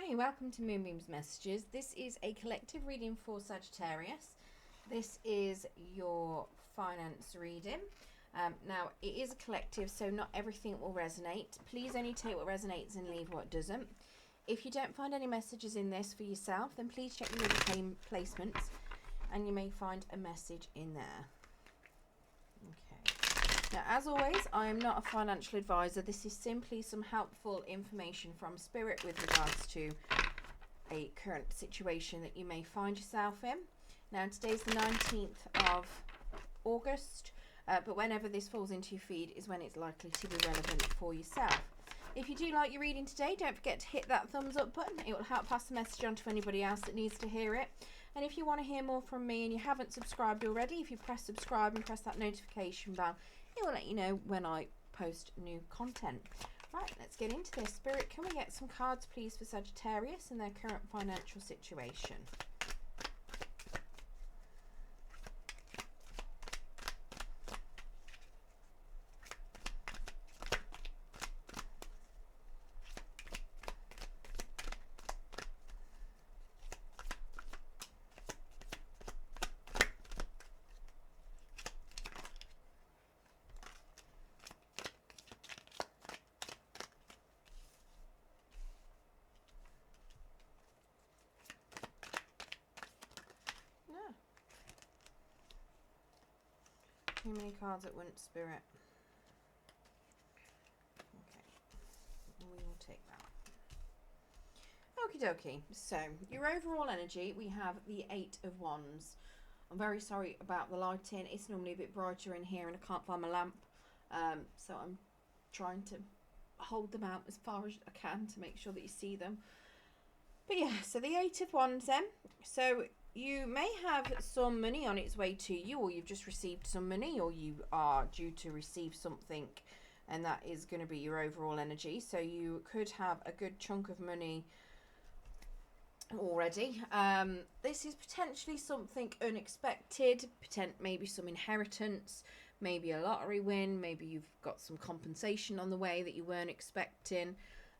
Hi, welcome to Moonbeam's Messages. This is a collective reading for Sagittarius. This is your finance reading. Now, it is a collective, so not everything will resonate. Please only take what resonates and leave what doesn't. If you don't find any messages in this for yourself, then please check your other placements and you may find a message in there. Okay. Now, as always, I am not a financial advisor. This is simply some helpful information from Spirit with regards to a current situation that you may find yourself in. Now, today's the 19th of August, but whenever this falls into your feed is when it's likely to be relevant for yourself. If you do like your reading today, don't forget to hit that thumbs up button. It will help pass the message on to anybody else that needs to hear it. And if you want to hear more from me and you haven't subscribed already, if you press subscribe and press that notification bell, it will let you know when I post new content. Right, let's get into this. Spirit, can we get some cards, please, for Sagittarius and their current financial situation? Too many cards at once, Spirit. Okay, we will take that. Okie dokie. So, your overall energy, we have the Eight of Wands. I'm very sorry about the lighting. It's normally a bit brighter in here and I can't find my lamp. So I'm trying to hold them out as far as I can to make sure that you see them. But yeah, so the Eight of Wands then. So you may have some money on its way to you, or you've just received some money, or you are due to receive something, and that is going to be your overall energy. So you could have a good chunk of money already. This is potentially something unexpected, maybe some inheritance, maybe a lottery win, maybe you've got some compensation on the way that you weren't expecting.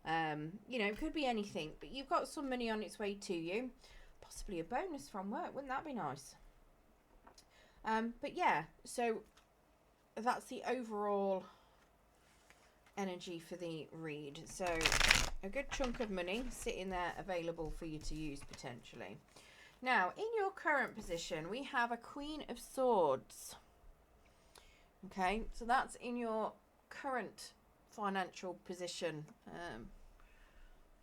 You know, it could be anything, but you've got some money on its way to you. Possibly a bonus from work, wouldn't that be nice? But yeah, so that's the overall energy for the read. So a good chunk of money sitting there available for you to use potentially. Now, in your current position, we have a Queen of Swords. Okay, so that's in your current financial position.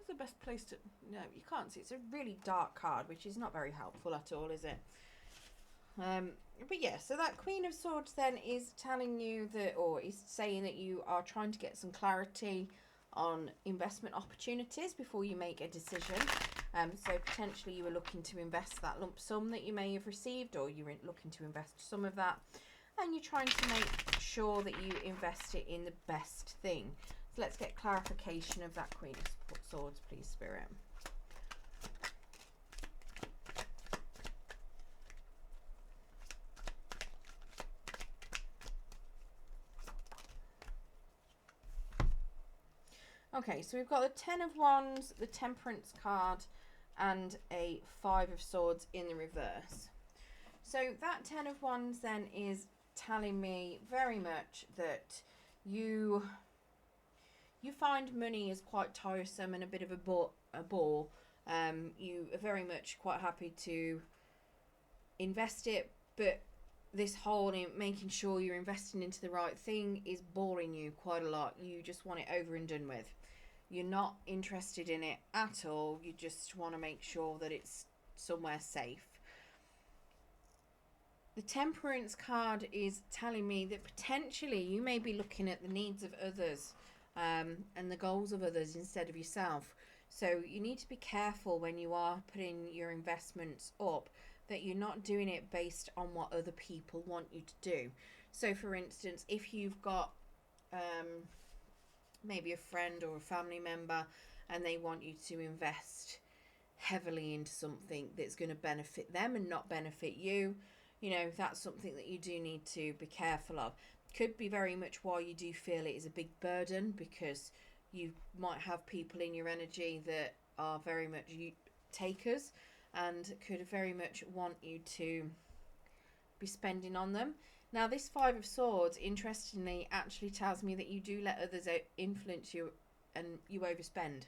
The best place to... No, you can't see. It's a really dark card, which is not very helpful at all, is it? But yeah, so that Queen of Swords then is telling you that, or is saying that you are trying to get some clarity on investment opportunities before you make a decision. So potentially you were looking to invest that lump sum that you may have received, or you're looking to invest some of that, and you're trying to make sure that you invest it in the best thing. So let's get clarification of that Queen of Swords, please, Spirit. Okay, so we've got the Ten of Wands, the Temperance card, and a Five of Swords in the reverse. So that Ten of Wands then is telling me very much that you find money is quite tiresome and a bit of a bore. You are very much quite happy to invest it, but this whole making sure you're investing into the right thing is boring you quite a lot. You just want it over and done with. You're not interested in it at all. You just want to make sure that it's somewhere safe. The Temperance card is telling me that potentially you may be looking at the needs of others and the goals of others instead of yourself. So you need to be careful when you are putting your investments up that you're not doing it based on what other people want you to do. So for instance, if you've got maybe a friend or a family member and they want you to invest heavily into something that's going to benefit them and not benefit you, you know, that's something that you do need to be careful of. Could be very much why you do feel it is a big burden, because you might have people in your energy that are very much takers and could very much want you to be spending on them. Now, this Five of Swords, interestingly, actually tells me that you do let others influence you and you overspend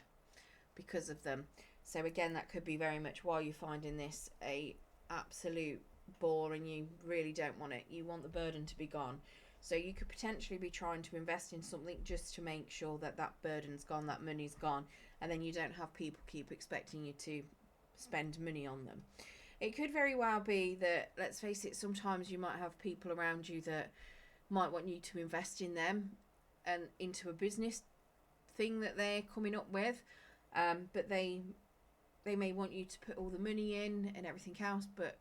because of them. So again, that could be very much why you're finding this a absolute bore and you really don't want it. You want the burden to be gone. So you could potentially be trying to invest in something just to make sure that that burden's gone, that money's gone, and then you don't have people keep expecting you to spend money on them. It could very well be that, let's face it, sometimes you might have people around you that might want you to invest in them and into a business thing that they're coming up with, but they may want you to put all the money in and everything else, but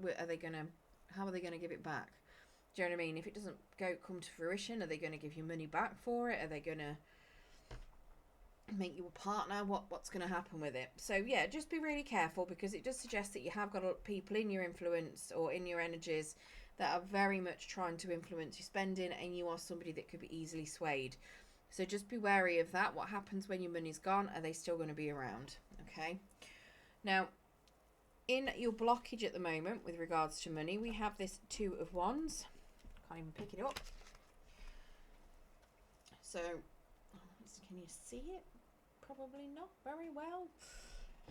how are they gonna give it back? Do you know what I mean? If it doesn't come to fruition, are they going to give you money back for it? Are they going to make you a partner? What's going to happen with it? So yeah, just be really careful, because it does suggest that you have got people in your influence or in your energies that are very much trying to influence your spending, and you are somebody that could be easily swayed. So just be wary of that. What happens when your money's gone? Are they still going to be around? Okay. Now, in your blockage at the moment with regards to money, we have this Two of Wands. Can't even pick it up. So, can you see it? Probably not very well.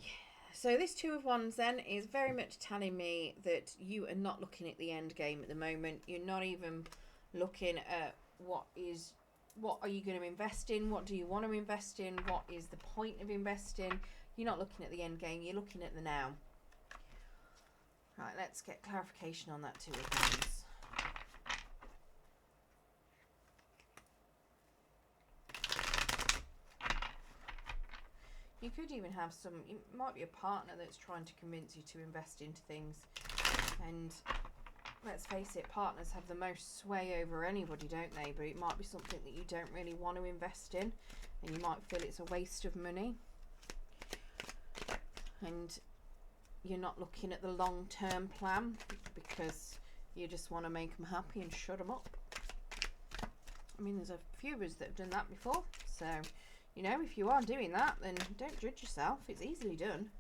Yeah. So this Two of Wands then is very much telling me that you are not looking at the end game at the moment. You're not even looking at what are you going to invest in? What do you want to invest in? What is the point of investing? You're not looking at the end game. You're looking at the now. Right, let's get clarification on that Two of Wands. You could even have it might be a partner that's trying to convince you to invest into things. And let's face it, partners have the most sway over anybody, don't they? But it might be something that you don't really want to invest in, and you might feel it's a waste of money. And you're not looking at the long-term plan because you just want to make them happy and shut them up. I mean, there's a few of us that have done that before, so... You know, if you are doing that, then don't judge yourself. It's easily done.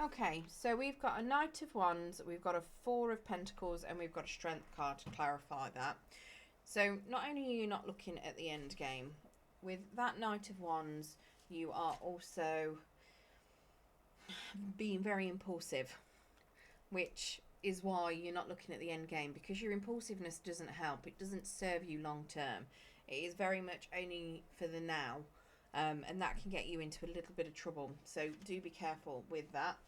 Okay, so we've got a Knight of Wands, we've got a Four of Pentacles, and we've got a Strength card to clarify that. So not only are you not looking at the end game, with that Knight of Wands, you are also being very impulsive, which is why you're not looking at the end game, because your impulsiveness doesn't help. It doesn't serve you long term. It is very much only for the now, and that can get you into a little bit of trouble. So do be careful with that.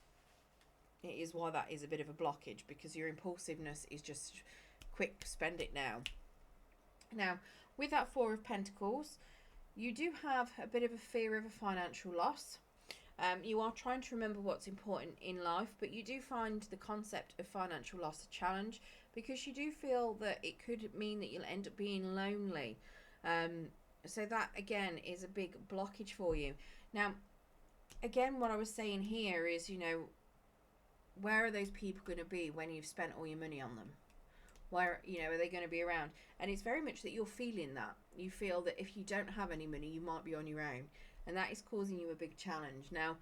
It is why that is a bit of a blockage, because your impulsiveness is just quick, spend it now. Now, with that Four of Pentacles, you do have a bit of a fear of a financial loss. You are trying to remember what's important in life, but you do find the concept of financial loss a challenge, because you do feel that it could mean that you'll end up being lonely. So that, again, is a big blockage for you. Now, again, what I was saying here is, you know, where are those people going to be when you've spent all your money on them? Where, you know, are they going to be around? And it's very much that you're feeling that. You feel that if you don't have any money, you might be on your own. And that is causing you a big challenge. Now,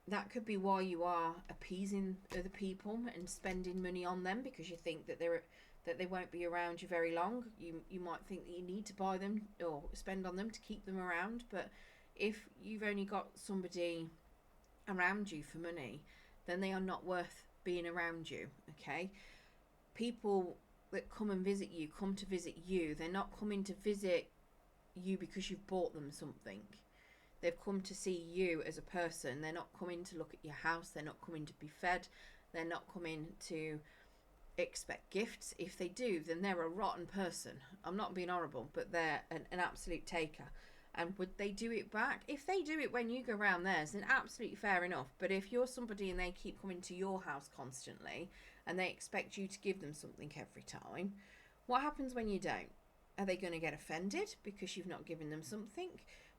that could be why you are appeasing other people and spending money on them, because you think that they won't be around you very long. You might think that you need to buy them or spend on them to keep them around. But if you've only got somebody around you for money, then they are not worth being around you. Okay? People that come and visit you come to visit you. They're not coming to visit you because you've bought them something. They've come to see you as a person. They're not coming to look at your house. They're not coming to be fed. They're not coming to expect gifts. If they do, then they're a rotten person. I'm not being horrible, but they're an absolute taker. And would they do it back? If they do it when you go around theirs, then absolutely fair enough. But if you're somebody and they keep coming to your house constantly and they expect you to give them something every time, what happens when you don't? Are they going to get offended because you've not given them something?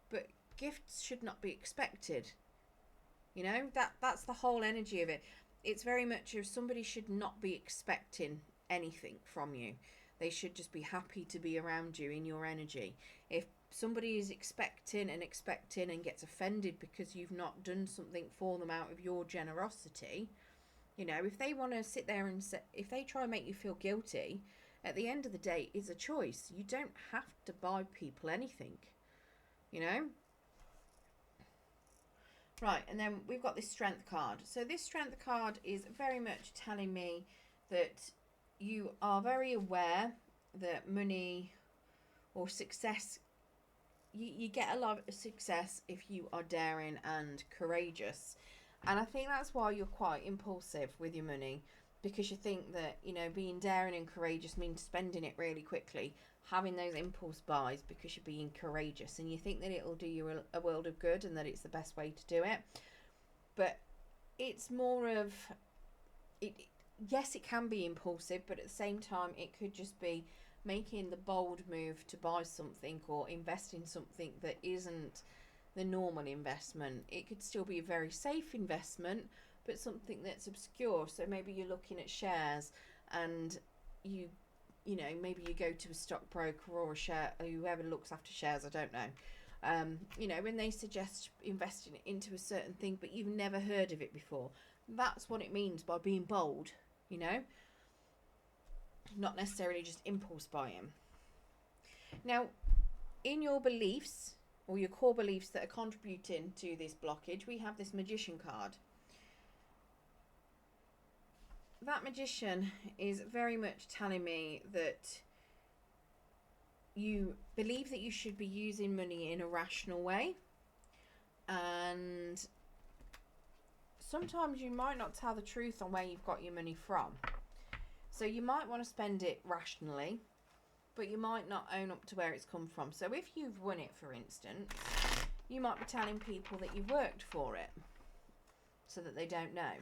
But gifts should not be expected. You know, that's the whole energy of it. it's very much if somebody should not be expecting anything from you. They should just be happy to be around you in your energy. If somebody is expecting and gets offended because you've not done something for them out of your generosity, you know, if they want to sit there and if they try and make you feel guilty, at the end of the day, it's a choice. You don't have to buy people anything, you know. Right, and then we've got this strength card. So this strength card is very much telling me that you are very aware that money or success, you get a lot of success if you are daring and courageous. And I think that's why you're quite impulsive with your money, because you think that, you know, being daring and courageous means spending it really quickly, having those impulse buys because you're being courageous, and you think that it'll do you a world of good and that it's the best way to do it. But it's more of it. Yes, it can be impulsive, but at the same time it could just be making the bold move to buy something or invest in something that isn't the normal investment. It could still be a very safe investment, but something that's obscure. So maybe you're looking at shares, and you know, maybe you go to a stockbroker or a share, or whoever looks after shares, I don't know. You know, when they suggest investing into a certain thing, but you've never heard of it before. That's what it means by being bold, you know, not necessarily just impulse buying. Now, in your beliefs or your core beliefs that are contributing to this blockage, we have this Magician card. That Magician is very much telling me that you believe that you should be using money in a rational way, and sometimes you might not tell the truth on where you've got your money from. So you might want to spend it rationally, but you might not own up to where it's come from. So if you've won it, for instance, you might be telling people that you've worked for it so that they don't know.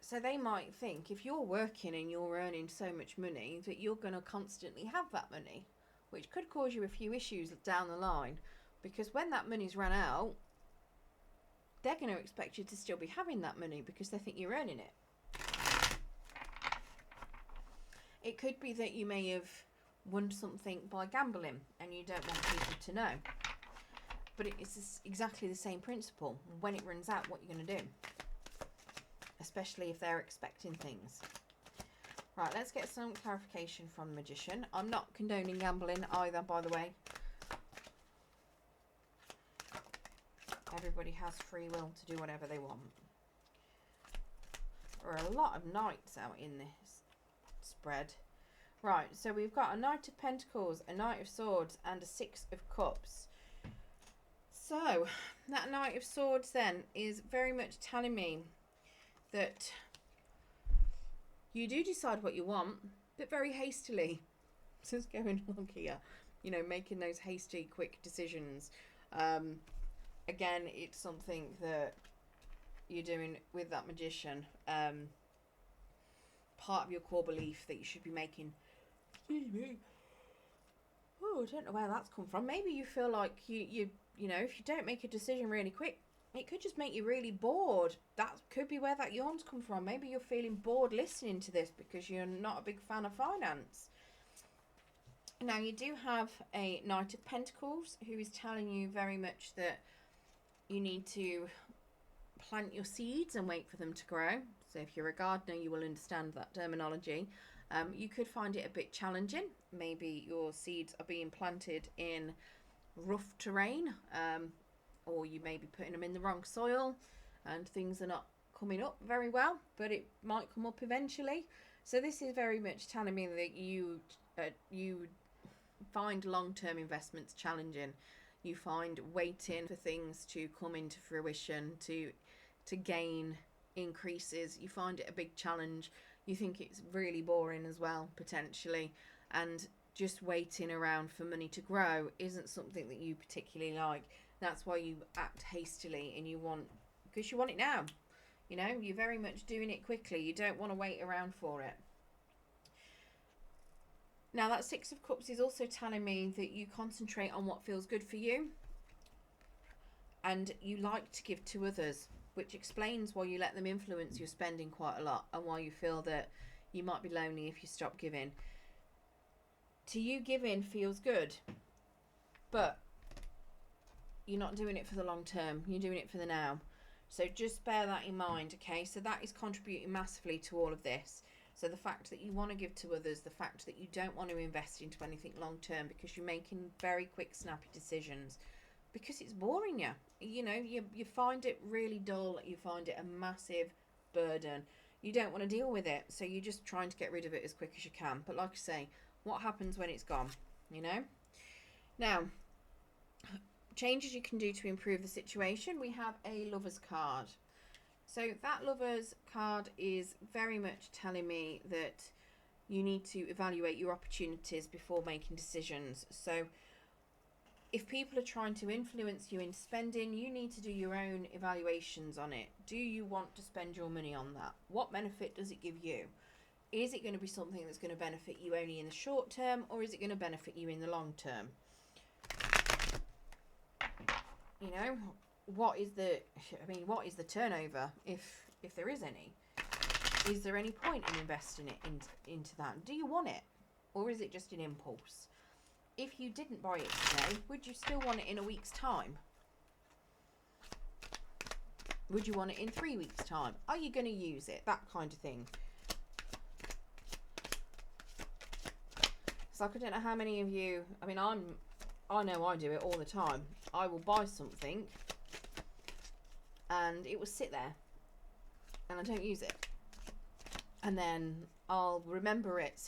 So they might think if you're working and you're earning so much money that you're going to constantly have that money, which could cause you a few issues down the line, because when that money's run out, they're going to expect you to still be having that money because they think you're earning it. It could be that you may have won something by gambling and you don't want people to know. But it's exactly the same principle. When it runs out, what you're going to do? Especially if they're expecting things. Right, let's get some clarification from the Magician. I'm not condoning gambling either, by the way. Everybody has free will to do whatever they want. There are a lot of knights out in this spread. Right, so we've got a Knight of Pentacles, a Knight of Swords, and a Six of Cups. So, that Knight of Swords then is very much telling me that you do decide what you want, but very hastily. This is going on here. You know, making those hasty, quick decisions. Again, it's something that you're doing with that Magician. Part of your core belief that you should be making. Excuse me. Oh, I don't know where that's come from. Maybe you feel like you know, if you don't make a decision really quick, it could just make you really bored. That could be where that yawn's come from. Maybe you're feeling bored listening to this because you're not a big fan of finance. Now, you do have a Knight of Pentacles who is telling you very much that you need to plant your seeds and wait for them to grow. So if you're a gardener, you will understand that terminology. You could find it a bit challenging. Maybe your seeds are being planted in rough terrain, or you may be putting them in the wrong soil and things are not coming up very well, but it might come up eventually. So this is very much telling me that you find long-term investments challenging. You find waiting for things to come into fruition, to gain increases. You find it a big challenge. You think it's really boring as well, potentially, and just waiting around for money to grow isn't something that you particularly like. That's why you act hastily, and because you want it now. You know, you're very much doing it quickly. You don't want to wait around for it. Now, that Six of Cups is also telling me that you concentrate on what feels good for you, and you like to give to others, which explains why you let them influence your spending quite a lot, and why you feel that you might be lonely if you stop giving. To you, giving feels good, but you're not doing it for the long term. You're doing it for the now. So just bear that in mind, okay? So that is contributing massively to all of this. So the fact that you want to give to others, the fact that you don't want to invest into anything long term because you're making very quick, snappy decisions, because it's boring you. You know, you find it really dull. You find it a massive burden. You don't want to deal with it. So you're just trying to get rid of it as quick as you can. But like I say, what happens when it's gone, you know? Now, changes you can do to improve the situation. We have a Lover's card. So that Lover's card is very much telling me that you need to evaluate your opportunities before making decisions. So if people are trying to influence you in spending, you need to do your own evaluations on it. Do you want to spend your money on that? What benefit does it give you? Is it going to be something that's going to benefit you only in the short term, or is it going to benefit you in the long term? You know, what is the turnover, if there is any? Is there any point in investing it into that? Do you want it, or is it just an impulse? If you didn't buy it today, would you still want it in a week's time? Would you want it in 3 weeks' time? Are you going to use it? That kind of thing. It's like, I don't know how many of you, I mean, I know I do it all the time. I will buy something and it will sit there and I don't use it. And then I'll remember it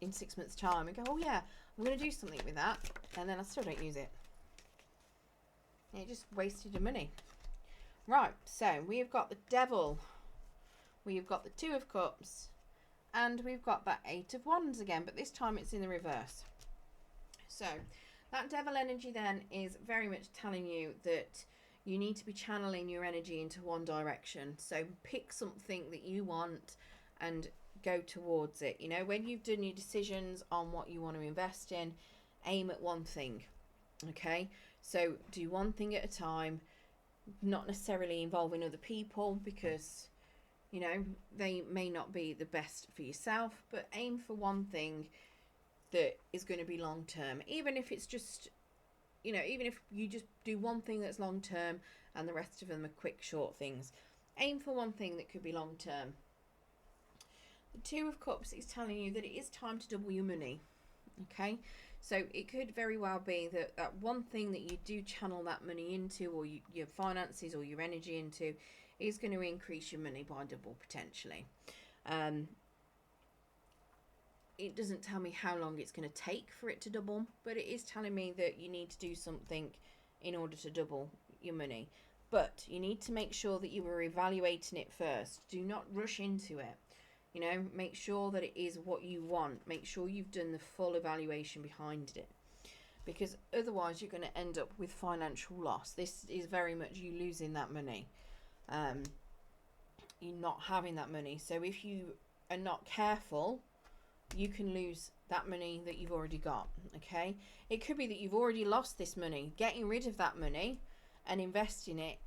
in 6 months' time and go, oh yeah, I'm going to do something with that. And then I still don't use it. It just wasted your money. Right, so we have got the Devil. We've got the Two of Cups. And we've got that Eight of Wands again, but this time it's in the reverse. So that Devil energy then is very much telling you that you need to be channeling your energy into one direction. So pick something that you want and go towards it. You know, when you've done your decisions on what you want to invest in, aim at one thing. Okay, so do one thing at a time, not necessarily involving other people, because you know they may not be the best for yourself, but aim for one thing that is going to be long term. Even if it's just, you know, even if you just do one thing that's long term and the rest of them are quick, short things, aim for one thing that could be long term. The Two of Cups is telling you that it is time to double your money. Okay, so it could very well be that that one thing that you do channel that money into, or your finances or your energy into, is going to increase your money by double potentially. It doesn't tell me how long it's going to take for it to double, but it is telling me that you need to do something in order to double your money. But you need to make sure that you are evaluating it first. Do not rush into it. You know, make sure that it is what you want. Make sure you've done the full evaluation behind it. Because otherwise you're going to end up with financial loss. This is very much you losing that money. You're not having that money. So if you are not careful, you can lose that money that you've already got. Okay, it could be that you've already lost this money. Getting rid of that money and investing it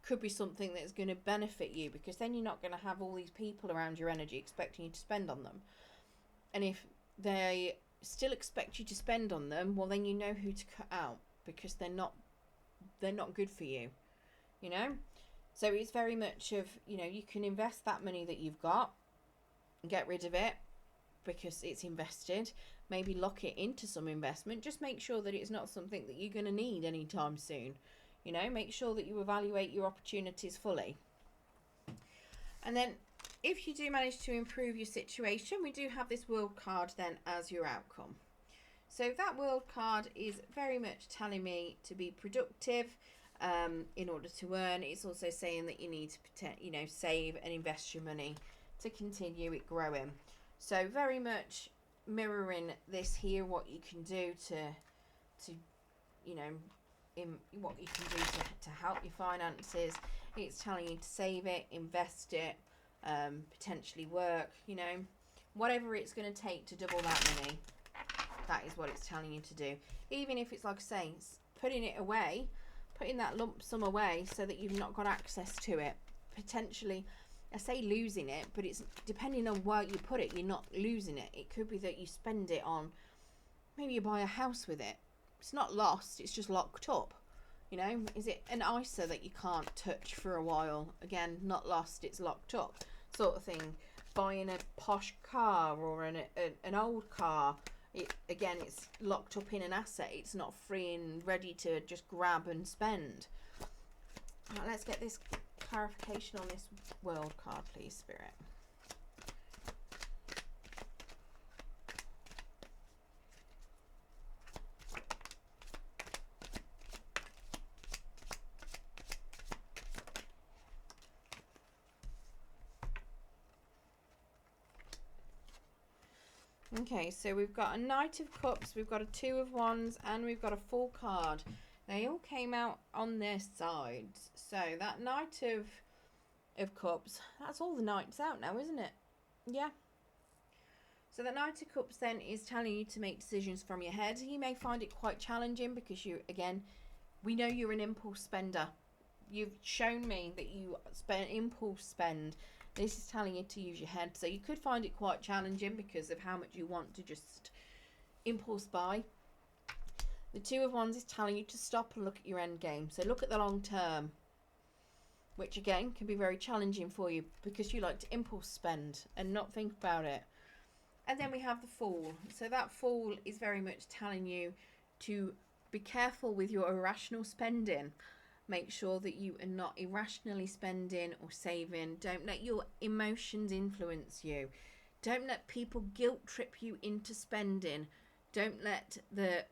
could be something that's going to benefit you, because then you're not going to have all these people around your energy expecting you to spend on them. And if they still expect you to spend on them, well, then you know who to cut out, because they're not good for you, you know. So it's very much of, you know, you can invest that money that you've got, get rid of it because it's invested. Maybe lock it into some investment. Just make sure that it's not something that you're going to need anytime soon. You know, make sure that you evaluate your opportunities fully. And then if you do manage to improve your situation, we do have this World card then as your outcome. So that World card is very much telling me to be productive in order to earn. It's also saying that you need to, you know, save and invest your money to continue it growing. So very much mirroring this here, what you can do to you know, what you can do to help your finances. It's telling you to save it, invest it, potentially work, you know, whatever it's going to take to double that money. That is what it's telling you to do. Even if it's, like I say, putting it away, putting that lump sum away so that you've not got access to it. Potentially, I say losing it, but it's depending on where you put it, you're not losing it. It could be that you spend it on, maybe you buy a house with it. It's not lost, it's just locked up. You know, is it an ISA that you can't touch for a while? Again, not lost, it's locked up, sort of thing. Buying a posh car or an old car, again, it's locked up in an asset. It's not free and ready to just grab and spend. Right, let's get this clarification on this world card, please, Spirit. Okay, so we've got a Knight of Cups, we've got a Two of Wands, and we've got a Fool card. They all came out on their sides. So that Knight of Cups, that's all the Knights out now, isn't it? Yeah. So the Knight of Cups then is telling you to make decisions from your head. You may find it quite challenging because you, again, we know you're an impulse spender. You've shown me that you impulse spend. This is telling you to use your head. So you could find it quite challenging because of how much you want to just impulse buy. The Two of Wands is telling you to stop and look at your end game. So look at the long term, which again can be very challenging for you because you like to impulse spend and not think about it. And then we have the Fool. So that Fool is very much telling you to be careful with your irrational spending. Make sure that you are not irrationally spending or saving. Don't let your emotions influence you. Don't let people guilt trip you into spending. Don't let the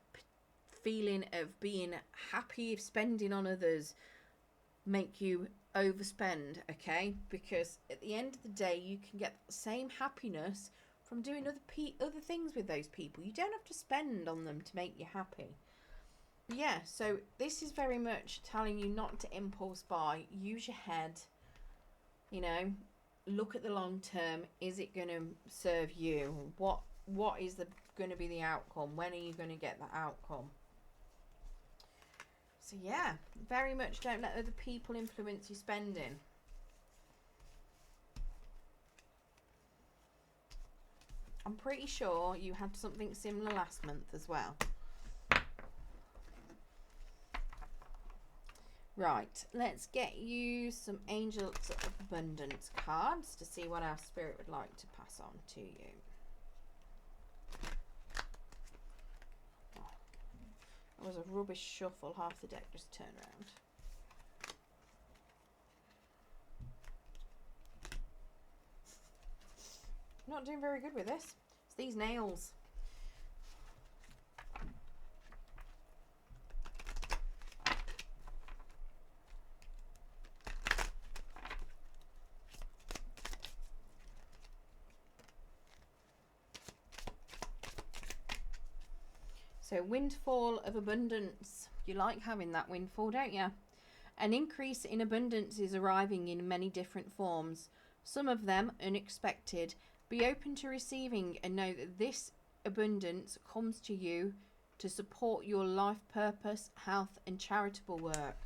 feeling of being happy of spending on others make you overspend, okay? Because at the end of the day, you can get the same happiness from doing other things with those people. You don't have to spend on them to make you happy. Yeah, so this is very much telling you not to impulse buy. Use your head. You know, look at the long term. Is it going to serve you? What is going to be the outcome? When are you going to get that outcome? So yeah, very much don't let other people influence your spending. I'm pretty sure you had something similar last month as well. Right, let's get you some Angels of Abundance cards to see what our Spirit would like to pass on to you. Oh, that was a rubbish shuffle. Half the deck just turned around. I'm not doing very good with this. It's these nails. So windfall of abundance. You like having that windfall, don't you? An increase in abundance is arriving in many different forms, some of them unexpected. Be open to receiving and know that this abundance comes to you to support your life purpose, health and charitable work.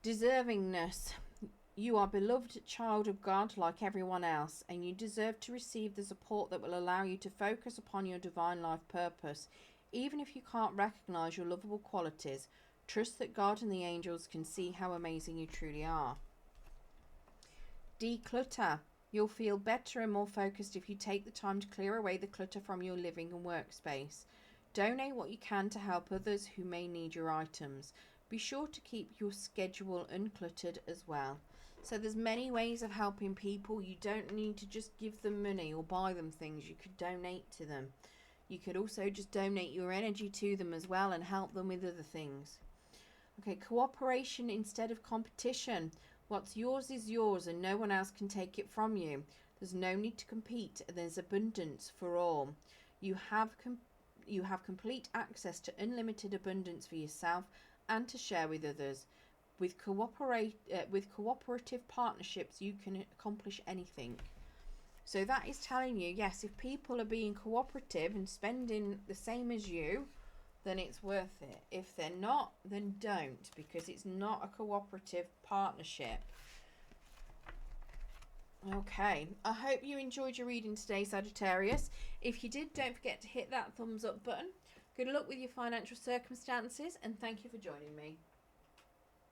Deservingness. You are a beloved child of God like everyone else, and you deserve to receive the support that will allow you to focus upon your divine life purpose. Even if you can't recognize your lovable qualities, trust that God and the angels can see how amazing you truly are. Declutter. You'll feel better and more focused if you take the time to clear away the clutter from your living and workspace. Donate what you can to help others who may need your items. Be sure to keep your schedule uncluttered as well. So there's many ways of helping people. You don't need to just give them money or buy them things. You could donate to them. You could also just donate your energy to them as well and help them with other things. Okay, cooperation instead of competition. What's yours is yours and no one else can take it from you. There's no need to compete. There's abundance for all. You have complete access to unlimited abundance for yourself and to share with others. With cooperative partnerships, you can accomplish anything. So that is telling you, yes, if people are being cooperative and spending the same as you, then it's worth it. If they're not, then don't, because it's not a cooperative partnership. Okay, I hope you enjoyed your reading today, Sagittarius. If you did, don't forget to hit that thumbs up button. Good luck with your financial circumstances, and thank you for joining me.